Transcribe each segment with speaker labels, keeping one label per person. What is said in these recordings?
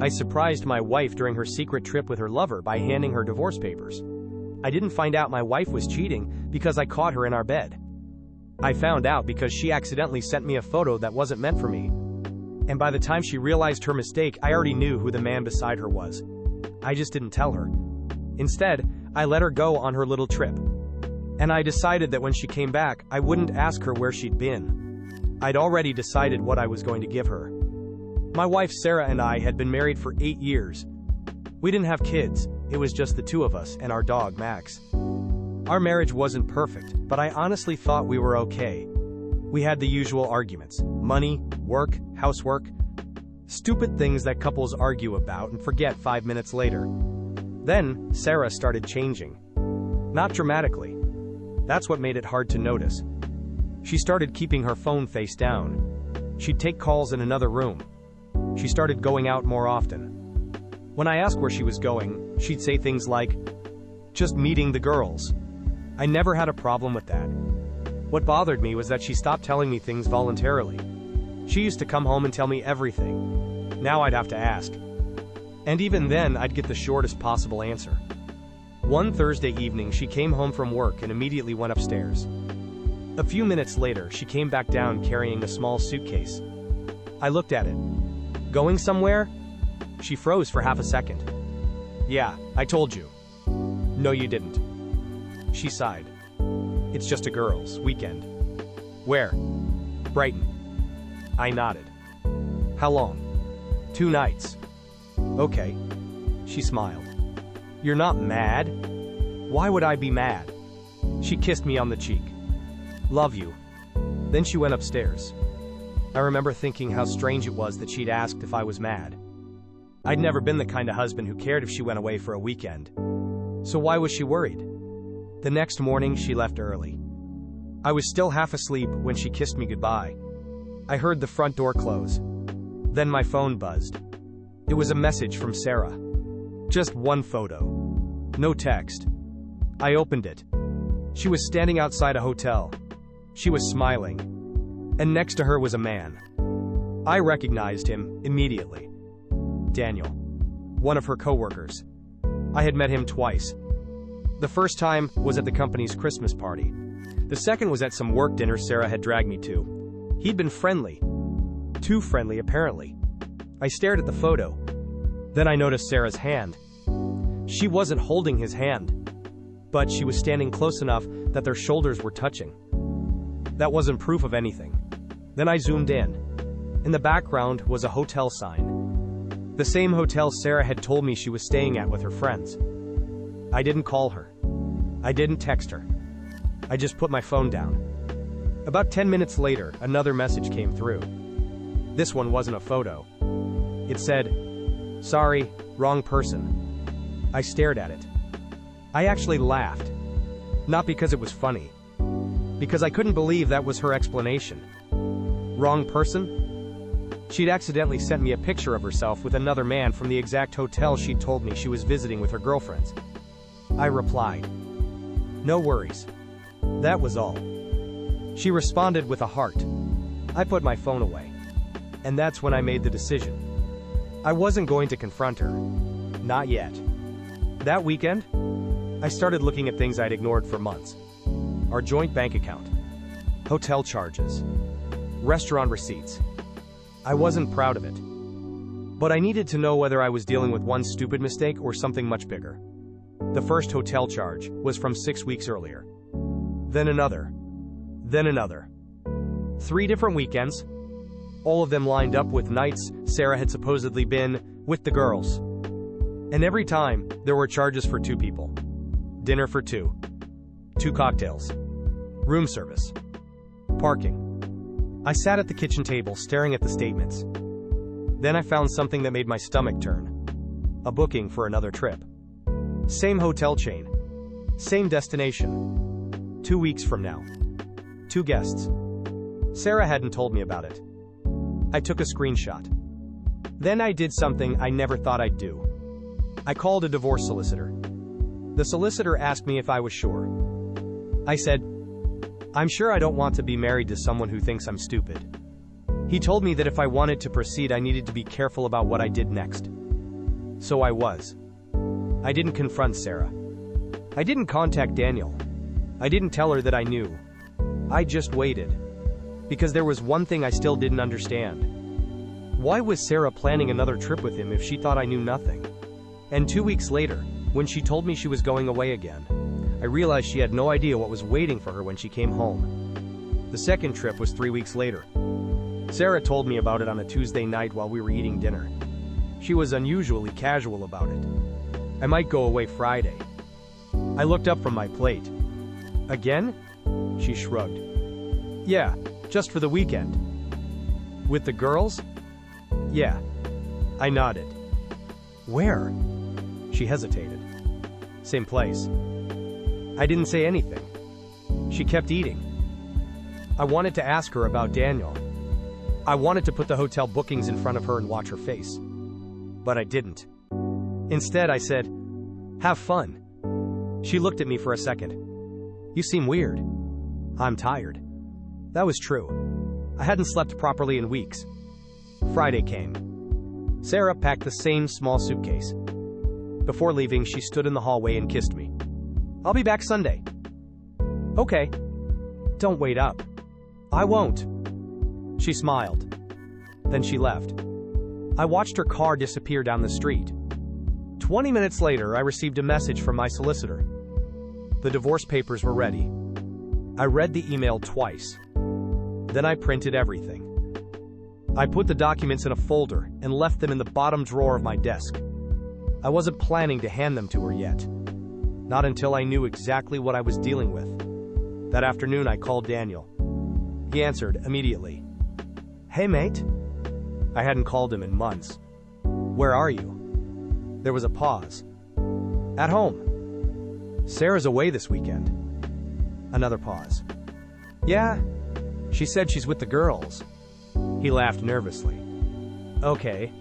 Speaker 1: I surprised my wife during her secret trip with her lover by handing her divorce papers. I didn't find out my wife was cheating because I caught her in our bed. I found out because she accidentally sent me a photo that wasn't meant for me. And by the time she realized her mistake, I already knew who the man beside her was. I just didn't tell her. Instead, I let her go on her little trip. And I decided that when she came back, I wouldn't ask her where she'd been. I'd already decided what I was going to give her. My wife Sarah and I had been married for 8 years. We didn't have kids, it was just the two of us and our dog Max. Our marriage wasn't perfect, but I honestly thought we were okay. We had the usual arguments: money, work, housework. Stupid things that couples argue about and forget 5 minutes later. Then, Sarah started changing. Not dramatically. That's what made it hard to notice. She started keeping her phone face down. She'd take calls in another room. She started going out more often. When I asked where she was going, she'd say things like, "Just meeting the girls." I never had a problem with that. What bothered me was that she stopped telling me things voluntarily. She used to come home and tell me everything. Now I'd have to ask. And even then, I'd get the shortest possible answer. One Thursday evening, she came home from work and immediately went upstairs. A few minutes later, she came back down carrying a small suitcase. I looked at it. "Going somewhere?" She froze for half a second. "Yeah, I told you." "No, you didn't." She sighed. "It's just a girls' weekend." "Where?" "Brighton." I nodded. "How long?" "2 nights." "Okay." She smiled. "You're not mad?" "Why would I be mad?" She kissed me on the cheek. "Love you." Then she went upstairs. I remember thinking how strange it was that she'd asked if I was mad. I'd never been the kind of husband who cared if she went away for a weekend. So why was she worried? The next morning, she left early. I was still half asleep when she kissed me goodbye. I heard the front door close. Then my phone buzzed. It was a message from Sarah. Just one photo. No text. I opened it. She was standing outside a hotel. She was smiling. And next to her was a man. I recognized him immediately. Daniel. One of her coworkers. I had met him twice. The first time was at the company's Christmas party. The second was at some work dinner Sarah had dragged me to. He'd been friendly. Too friendly, apparently. I stared at the photo. Then I noticed Sarah's hand. She wasn't holding his hand, but she was standing close enough that their shoulders were touching. That wasn't proof of anything. Then I zoomed in. In the background was a hotel sign. The same hotel Sarah had told me she was staying at with her friends. I didn't call her. I didn't text her. I just put my phone down. About 10 minutes later, another message came through. This one wasn't a photo. It said, "Sorry, wrong person." I stared at it. I actually laughed. Not because it was funny. Because I couldn't believe that was her explanation. Wrong person? She'd accidentally sent me a picture of herself with another man from the exact hotel she'd told me she was visiting with her girlfriends. I replied, "No worries." That was all. She responded with a heart. I put my phone away. And that's when I made the decision. I wasn't going to confront her. Not yet. That weekend, I started looking at things I'd ignored for months. Our joint bank account. Hotel charges. Restaurant receipts. I wasn't proud of it. But I needed to know whether I was dealing with one stupid mistake or something much bigger. The first hotel charge was from 6 weeks earlier. Then another. Then another. 3 different weekends. All of them lined up with nights Sarah had supposedly been with the girls. And every time, there were charges for 2 people. Dinner for 2. 2 cocktails. Room service. Parking. I sat at the kitchen table staring at the statements. Then I found something that made my stomach turn. A booking for another trip. Same hotel chain. Same destination. 2 weeks from now. 2 guests. Sarah hadn't told me about it. I took a screenshot. Then I did something I never thought I'd do. I called a divorce solicitor. The solicitor asked me if I was sure. I said, "I'm sure I don't want to be married to someone who thinks I'm stupid." He told me that if I wanted to proceed, I needed to be careful about what I did next. So I was. I didn't confront Sarah. I didn't contact Daniel. I didn't tell her that I knew. I just waited. Because there was one thing I still didn't understand. Why was Sarah planning another trip with him if she thought I knew nothing? And 2 weeks later, when she told me she was going away again, I realized she had no idea what was waiting for her when she came home. The second trip was 3 weeks later. Sarah told me about it on a Tuesday night while we were eating dinner. She was unusually casual about it. I might go away Friday. I looked up from my plate. Again? She shrugged. Yeah, just for the weekend. With the girls? Yeah. I nodded. Where? She hesitated. Same place. I didn't say anything. She kept eating. I wanted to ask her about Daniel. I wanted to put the hotel bookings in front of her and watch her face. But I didn't. Instead, I said, "Have fun." She looked at me for a second. "You seem weird." "I'm tired." That was true. I hadn't slept properly in weeks. Friday came. Sarah packed the same small suitcase. Before leaving, she stood in the hallway and kissed me. "I'll be back Sunday." "Okay." "Don't wait up." "I won't." She smiled. Then she left. I watched her car disappear down the street. 20 minutes later, I received a message from my solicitor. The divorce papers were ready. I read the email twice. Then I printed everything. I put the documents in a folder and left them in the bottom drawer of my desk. I wasn't planning to hand them to her yet. Not until I knew exactly what I was dealing with. That afternoon, I called Daniel. He answered immediately. "Hey, mate." I hadn't called him in months. "Where are you?" There was a pause. "At home." "Sarah's away this weekend." Another pause. "Yeah, she said she's with the girls." He laughed nervously. "Okay."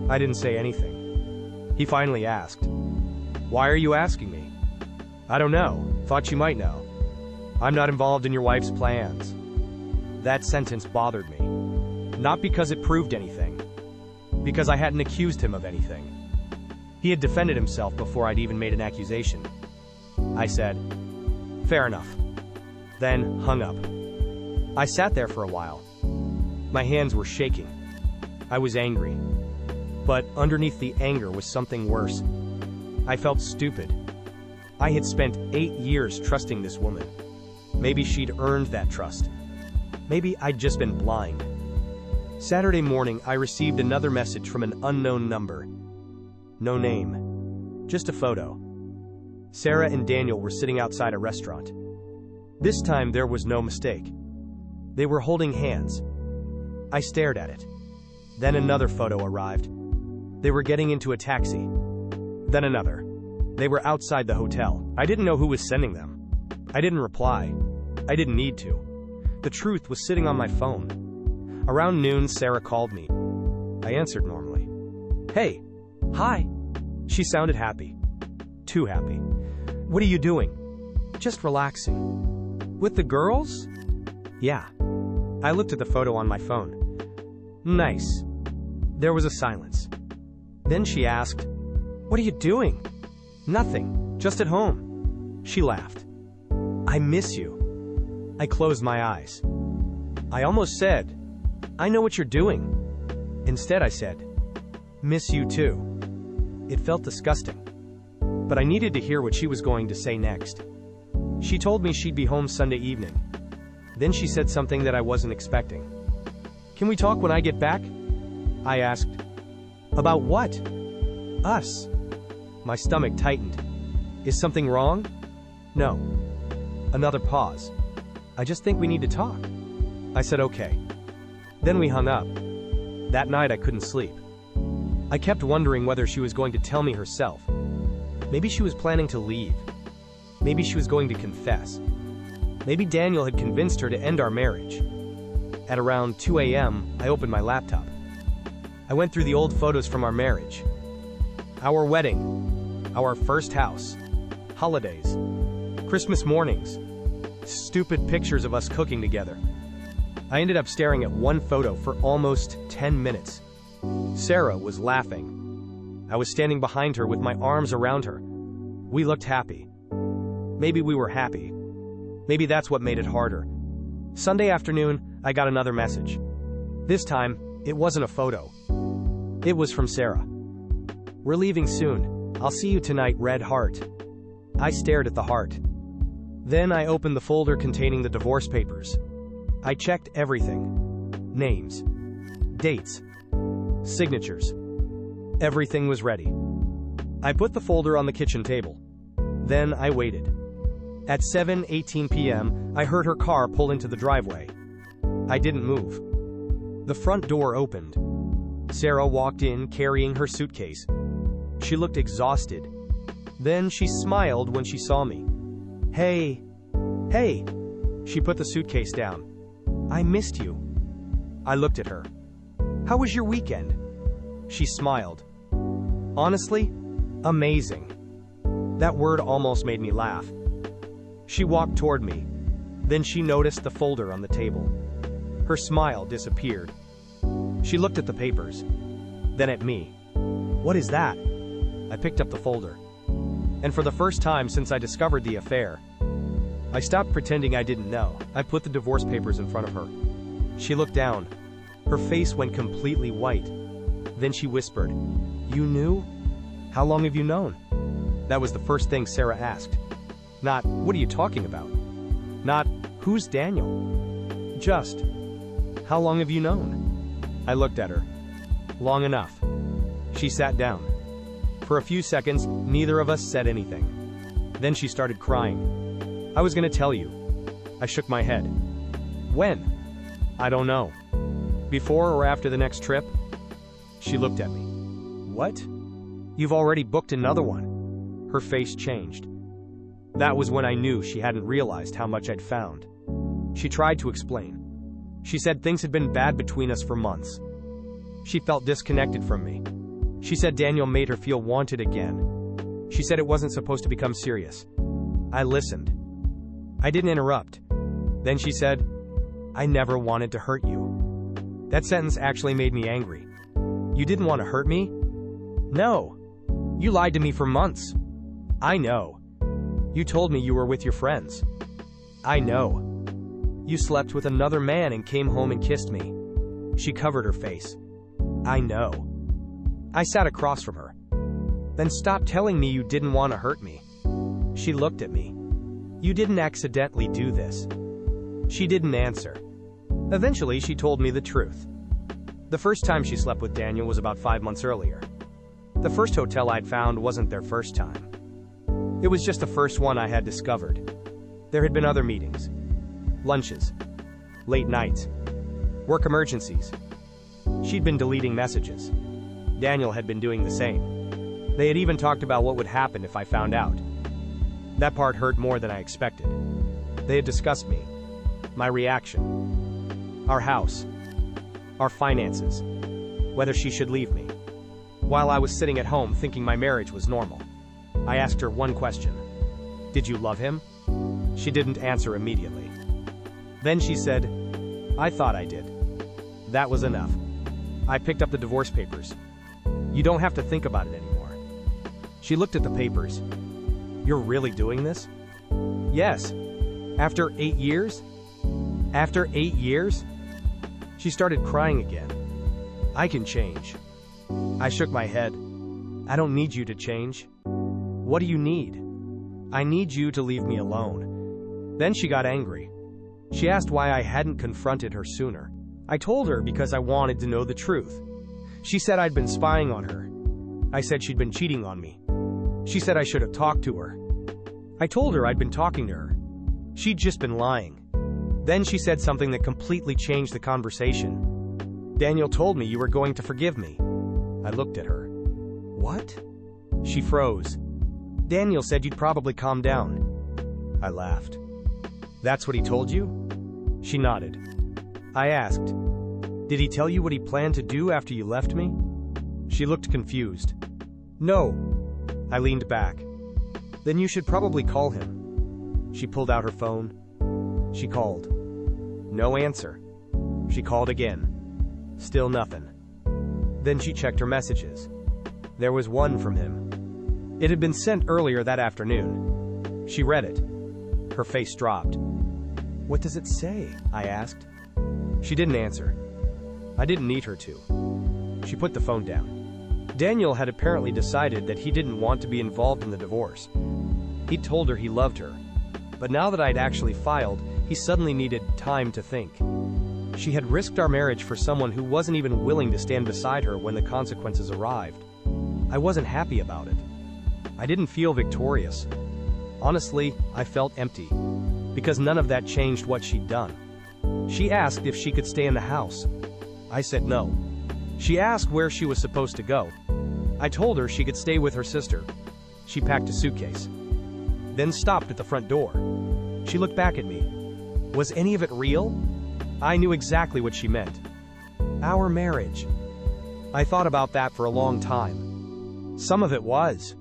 Speaker 1: I didn't say anything. He finally asked, "Why are you asking me?" "I don't know. Thought you might know. I'm not involved in your wife's plans." That sentence bothered me. Not because it proved anything. Because I hadn't accused him of anything. He had defended himself before I'd even made an accusation. I said, "Fair enough." Then hung up. I sat there for a while. My hands were shaking. I was angry. But underneath the anger was something worse. I felt stupid. I had spent 8 years trusting this woman. Maybe she'd earned that trust. Maybe I'd just been blind. Saturday morning, I received another message from an unknown number. No name. Just a photo. Sarah and Daniel were sitting outside a restaurant. This time, there was no mistake. They were holding hands. I stared at it. Then another photo arrived. They were getting into a taxi. Then another. They were outside the hotel. I didn't know who was sending them. I didn't reply. I didn't need to. The truth was sitting on my phone. Around noon, Sarah called me. I answered normally. "Hey." "Hi." She sounded happy. Too happy. "What are you doing?" "Just relaxing." "With the girls?" "Yeah." I looked at the photo on my phone. "Nice." There was a silence. Then she asked, "What are you doing?" "Nothing. Just at home." She laughed. "I miss you." I closed my eyes. I almost said, "I know what you're doing." Instead, I said, "Miss you too." It felt disgusting. But I needed to hear what she was going to say next. She told me she'd be home Sunday evening. Then she said something that I wasn't expecting. "Can we talk when I get back?" I asked. "About what?" "Us." My stomach tightened. "Is something wrong?" "No." Another pause. "I just think we need to talk." I said okay. Then we hung up. That night I couldn't sleep. I kept wondering whether she was going to tell me herself. Maybe she was planning to leave. Maybe she was going to confess. Maybe Daniel had convinced her to end our marriage. At around 2 a.m., I opened my laptop. I went through the old photos from our marriage. Our wedding. Our first house. Holidays. Christmas mornings. Stupid pictures of us cooking together. I ended up staring at one photo for almost 10 minutes. Sarah was laughing. I was standing behind her with my arms around her. We looked happy. Maybe we were happy. Maybe that's what made it harder. Sunday afternoon, I got another message. This time, it wasn't a photo. It was from Sarah. "We're leaving soon. I'll see you tonight, red heart." I stared at the heart. Then I opened the folder containing the divorce papers. I checked everything. Names. Dates. Signatures. Everything was ready. I put the folder on the kitchen table. Then I waited. At 7:18 p.m., I heard her car pull into the driveway. I didn't move. The front door opened. Sarah walked in carrying her suitcase. She looked exhausted. Then she smiled when she saw me. "Hey." "Hey." She put the suitcase down. "I missed you." I looked at her. "How was your weekend?" She smiled. "Honestly, amazing." That word almost made me laugh. She walked toward me. Then she noticed the folder on the table. Her smile disappeared. She looked at the papers. Then at me. "What is that?" I picked up the folder. And for the first time since I discovered the affair, I stopped pretending I didn't know. I put the divorce papers in front of her. She looked down. Her face went completely white. Then she whispered, "You knew? How long have you known?" That was the first thing Sarah asked. Not, "What are you talking about?" Not, "Who's Daniel?" Just, "How long have you known?" I looked at her. "Long enough." She sat down. For a few seconds, neither of us said anything. Then she started crying. "I was going to tell you." I shook my head. "When?" "I don't know." "Before or after the next trip?" She looked at me. "What? You've already booked another one." Her face changed. That was when I knew she hadn't realized how much I'd found. She tried to explain. She said things had been bad between us for months. She felt disconnected from me. She said Daniel made her feel wanted again. She said it wasn't supposed to become serious. I listened. I didn't interrupt. Then she said, "I never wanted to hurt you." That sentence actually made me angry. "You didn't want to hurt me?" "No. You lied to me for months." "I know." "You told me you were with your friends." "I know." "You slept with another man and came home and kissed me." She covered her face. "I know." I sat across from her. "Then stop telling me you didn't want to hurt me." She looked at me. "You didn't accidentally do this." She didn't answer. Eventually, she told me the truth. The first time she slept with Daniel was about 5 months earlier. The first hotel I'd found wasn't their first time. It was just the first one I had discovered. There had been other meetings, lunches, late nights, work emergencies. She'd been deleting messages. Daniel had been doing the same. They had even talked about what would happen if I found out. That part hurt more than I expected. They had discussed me, my reaction, our house, our finances, whether she should leave me. While I was sitting at home thinking my marriage was normal, I asked her one question. "Did you love him?" She didn't answer immediately. Then she said, "I thought I did." That was enough. I picked up the divorce papers. "You don't have to think about it anymore." She looked at the papers. "You're really doing this?" "Yes." "After 8 years?" "After 8 years?" She started crying again. "I can change." I shook my head. "I don't need you to change." "What do you need?" "I need you to leave me alone." Then she got angry. She asked why I hadn't confronted her sooner. I told her because I wanted to know the truth. She said I'd been spying on her. I said she'd been cheating on me. She said I should have talked to her. I told her I'd been talking to her. She'd just been lying. Then she said something that completely changed the conversation. "Daniel told me you were going to forgive me." I looked at her. "What?" She froze. "Daniel said you'd probably calm down." I laughed. "That's what he told you?" She nodded. I asked, "Did he tell you what he planned to do after you left me?" She looked confused. "No." I leaned back. "Then you should probably call him." She pulled out her phone. She called. No answer. She called again. Still nothing. Then she checked her messages. There was one from him. It had been sent earlier that afternoon. She read it. Her face dropped. "What does it say?" I asked. She didn't answer. I didn't need her to. She put the phone down. Daniel had apparently decided that he didn't want to be involved in the divorce. He told her he loved her. But now that I'd actually filed, he suddenly needed time to think. She had risked our marriage for someone who wasn't even willing to stand beside her when the consequences arrived. I wasn't happy about it. I didn't feel victorious. Honestly, I felt empty, because none of that changed what she'd done. She asked if she could stay in the house. I said no. She asked where she was supposed to go. I told her she could stay with her sister. She packed a suitcase, then stopped at the front door. She looked back at me. Was any of it real? I knew exactly what she meant. Our marriage. I thought about that for a long time. Some of it was.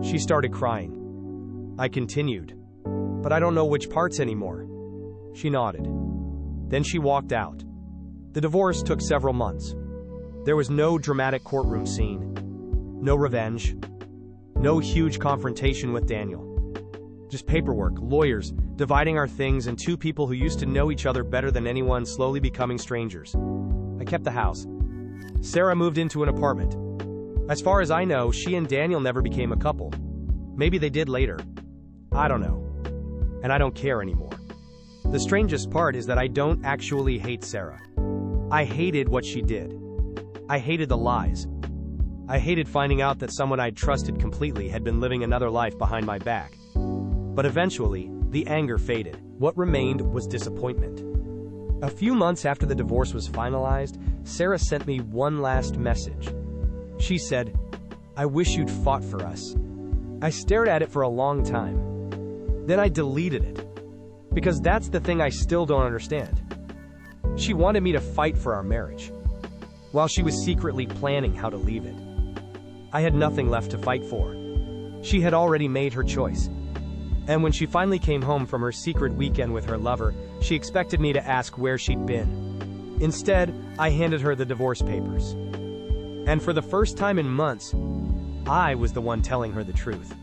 Speaker 1: She started crying. I continued. But I don't know which parts anymore. She nodded. Then she walked out. The divorce took several months. There was no dramatic courtroom scene. No revenge. No huge confrontation with Daniel. Just paperwork, lawyers, dividing our things, and two people who used to know each other better than anyone slowly becoming strangers. I kept the house. Sarah moved into an apartment. As far as I know, she and Daniel never became a couple. Maybe they did later. I don't know. And I don't care anymore. The strangest part is that I don't actually hate Sarah. I hated what she did. I hated the lies. I hated finding out that someone I'd trusted completely had been living another life behind my back. But eventually, the anger faded. What remained was disappointment. A few months after the divorce was finalized, Sarah sent me one last message. She said, "I wish you'd fought for us." I stared at it for a long time. Then I deleted it. Because that's the thing I still don't understand. She wanted me to fight for our marriage, while she was secretly planning how to leave it. I had nothing left to fight for. She had already made her choice. And when she finally came home from her secret weekend with her lover, she expected me to ask where she'd been. Instead, I handed her the divorce papers. And for the first time in months, I was the one telling her the truth.